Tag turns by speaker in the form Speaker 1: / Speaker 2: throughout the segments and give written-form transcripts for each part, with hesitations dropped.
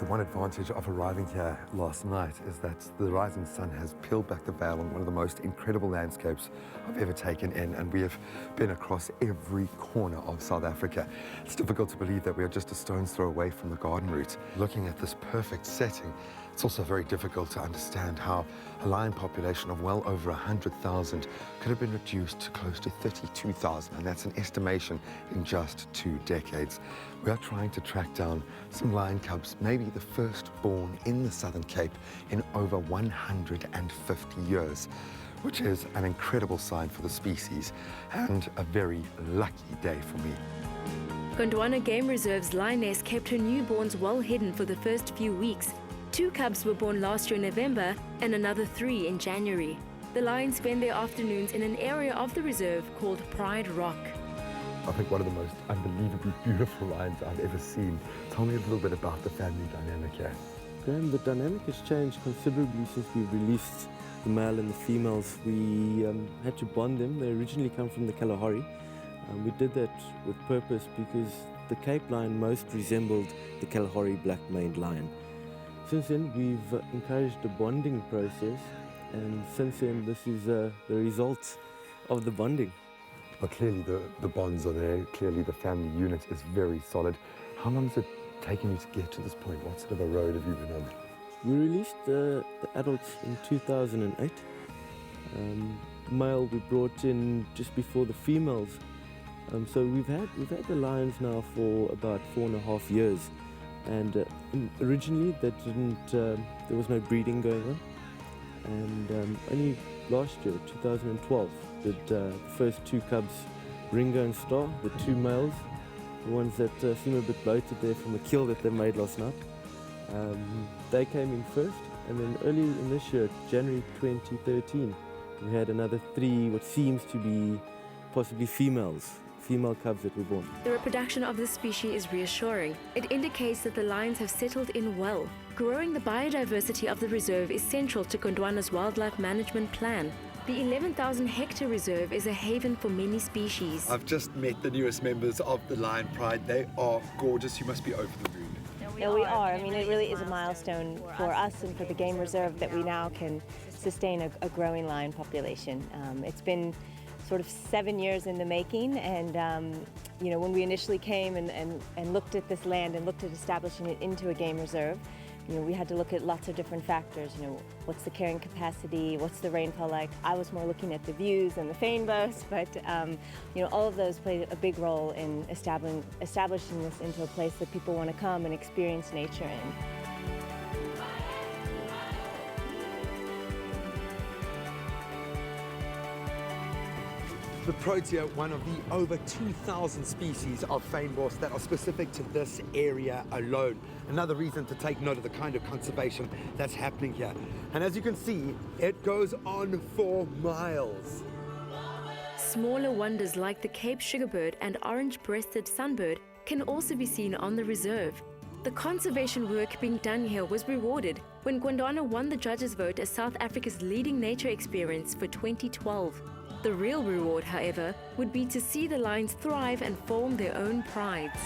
Speaker 1: The one advantage of arriving here last night is that the rising sun has peeled back the veil on one of the most incredible landscapes I've ever taken in, and we have been across every corner of South Africa. It's difficult to believe that we are just a stone's throw away from the garden route. Looking at this perfect setting, it's also very difficult to understand how a lion population of well over 100,000 could have been reduced to close to 32,000, and that's an estimation in just 2 decades. We are trying to track down some lion cubs, maybe the first born in the Southern Cape in over 150 years, which is an incredible sign for the species and a very lucky day for me.
Speaker 2: Gondwana Game Reserve's lioness kept her newborns well hidden for the first few weeks. 2 cubs were born last year in November and another 3 in January. The lions spend their afternoons in an area of the reserve called Pride Rock.
Speaker 1: I think one of the most unbelievably beautiful lions I've ever seen. Tell me a little bit about the family dynamic here.
Speaker 3: Graham, the dynamic has changed considerably since we released the male and the females. We had to bond them. They originally come from the Kalahari. We did that with purpose because the Cape lion most resembled the Kalahari black-maned lion. Since then, we've encouraged a bonding process, and since then, this is the result of the bonding.
Speaker 1: Well, clearly the bonds are there. Clearly the family unit is very solid. How long has it taken you to get to this point? What sort of a road have you been on?
Speaker 3: We released the adults in 2008. Male we brought in just before the females. So we've had the lions now for about 4.5 years. And originally there was no breeding going on, and only last year, 2012, did the first 2 cubs, Ringo and Star, the 2 males, the ones that seem a bit bloated there from the kill that they made last night. They came in first, and then early in this year, January 2013, we had another 3 what seems to be possibly female cubs that were born.
Speaker 2: The reproduction of this species is reassuring. It indicates that the lions have settled in well. Growing the biodiversity of the reserve is central to Gondwana's wildlife management plan. The 11,000-hectare reserve is a haven for many species.
Speaker 1: I've just met the newest members of the Lion Pride. They are gorgeous. You must be over the moon.
Speaker 4: Yeah, we are. I mean, it really is a milestone for us and for the game reserve that we now can sustain a growing lion population. It's been sort of 7 years in the making, and you know, when we initially came and looked at this land and looked at establishing it into a game reserve, you know, we had to look at lots of different factors. You know, what's the carrying capacity, what's the rainfall like? I was more looking at the views and the fynbos, but you know, all of those played a big role in establishing this into a place that people want to come and experience nature in.
Speaker 1: The Protea, one of the over 2,000 species of fynbos that are specific to this area alone. Another reason to take note of the kind of conservation that's happening here. And as you can see, it goes on for miles.
Speaker 2: Smaller wonders like the Cape sugarbird and orange-breasted sunbird can also be seen on the reserve. The conservation work being done here was rewarded when Gondwana won the judges' vote as South Africa's leading nature experience for 2012. The real reward, however, would be to see the lions thrive and form their own prides.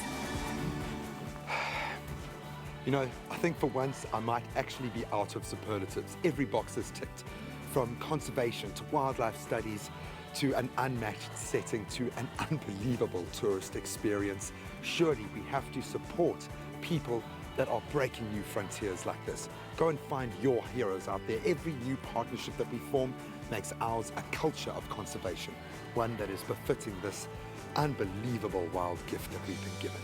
Speaker 1: You know, I think for once I might actually be out of superlatives. Every box is ticked, from conservation to wildlife studies to an unmatched setting to an unbelievable tourist experience. Surely we have to support people that are breaking new frontiers like this. Go and find your heroes out there. Every new partnership that we form makes ours a culture of conservation, one that is befitting this unbelievable wild gift that we've been given.